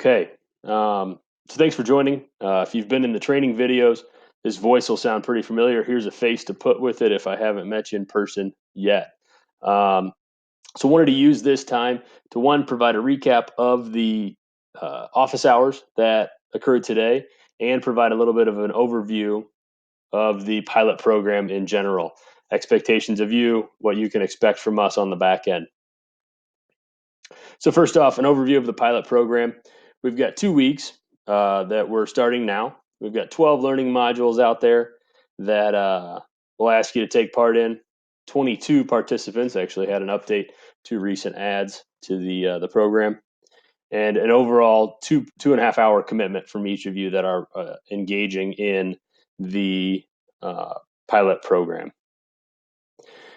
Okay. So thanks for joining. If you've been in the training videos, this voice will sound pretty familiar. Here's a face to put with it if I haven't met you in person yet. Um, so wanted to use this time to one, provide a recap of the office hours that occurred today and provide a little bit of an overview of the pilot program in general, expectations of you, what you can expect from us on the back end. So first off, an overview of the pilot program. We've got 2 weeks that we're starting now. We've got 12 learning modules out there that we'll ask you to take part in. 22 participants actually had an update to recent ads to the program, and an overall 2.5 hour commitment from each of you that are engaging in the pilot program.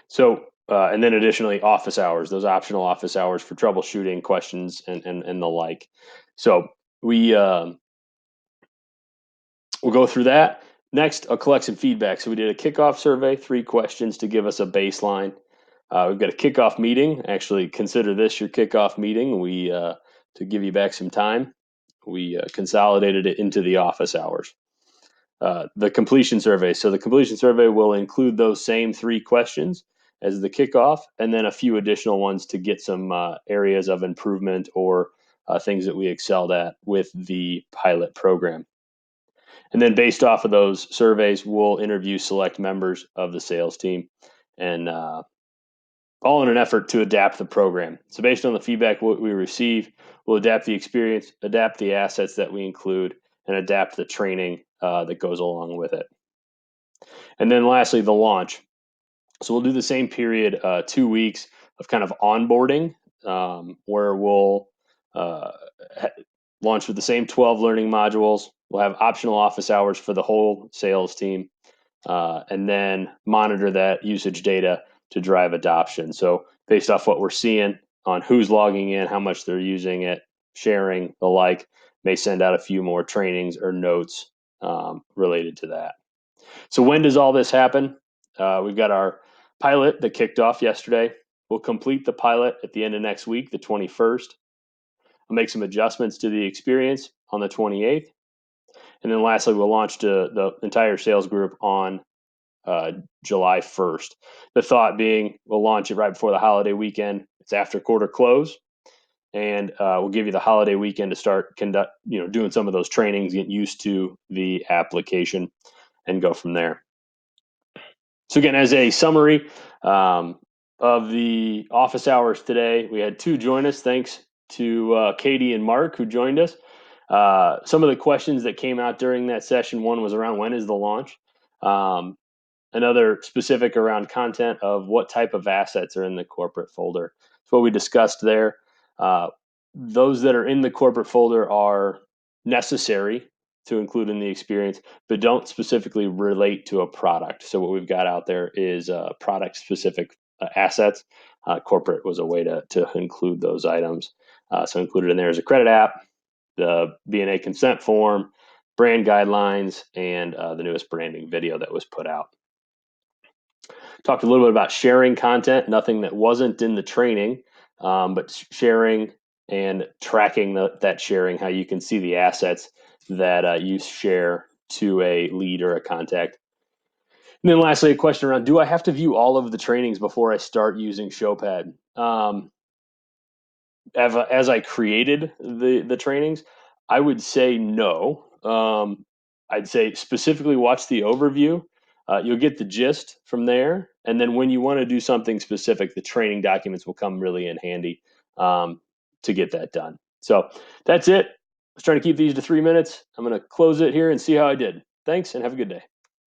So, and then additionally, office hours, those optional office hours for troubleshooting questions and the like. So we'll go through that. Next, I'll collect some feedback. So we did a kickoff survey, 3 questions to give us a baseline. We've got a kickoff meeting. Actually, consider this your kickoff meeting. To give you back some time, we consolidated it into the office hours. The completion survey. So the completion survey will include those same 3 questions as the kickoff, and then a few additional ones to get some areas of improvement or things that we excelled at with the pilot program. And then based off of those surveys, we'll interview select members of the sales team, and all in an effort to adapt the program. So based on the feedback we receive, we'll adapt the experience, adapt the assets that we include, and adapt the training that goes along with it. And then lastly, the launch. So we'll do the same period, 2 weeks of kind of onboarding, where we'll launch with the same 12 learning modules. We'll have optional office hours for the whole sales team, and then monitor that usage data to drive adoption. So based off what we're seeing on who's logging in, how much they're using it, sharing, the like, may send out a few more trainings or notes related to that. So when does all this happen? We've got our pilot that kicked off yesterday. We'll complete the pilot at the end of next week, the 21st. I'll make some adjustments to the experience on the 28th. And then lastly, we'll launch to the entire sales group on July 1st. The thought being we'll launch it right before the holiday weekend. It's after quarter close. And we'll give you the holiday weekend to start doing some of those trainings, get used to the application, and go from there. So again, as a summary of the office hours today, we had 2 join us. Thanks to Katie and Mark who joined us. Some of the questions that came out during that session, one was around when is the launch? Another specific around content of what type of assets are in the corporate folder. So what we discussed there. Those that are in the corporate folder are necessary to include in the experience, but don't specifically relate to a product. So what we've got out there is product-specific assets. Corporate was a way to include those items. So included in there is a credit app, the B&A consent form, brand guidelines, and the newest branding video that was put out. Talked a little bit about sharing content, nothing that wasn't in the training, but sharing and tracking that sharing, how you can see the assets that you share to a lead or a contact. And then lastly, a question around, do I have to view all of the trainings before I start using Showpad? As I created the trainings, I would say no. I'd say specifically watch the overview. You'll get the gist from there. And then when you want to do something specific, the training documents will come really in handy to get that done. So that's it. I was trying to keep these to 3 minutes. I'm going to close it here and see how I did. Thanks and have a good day.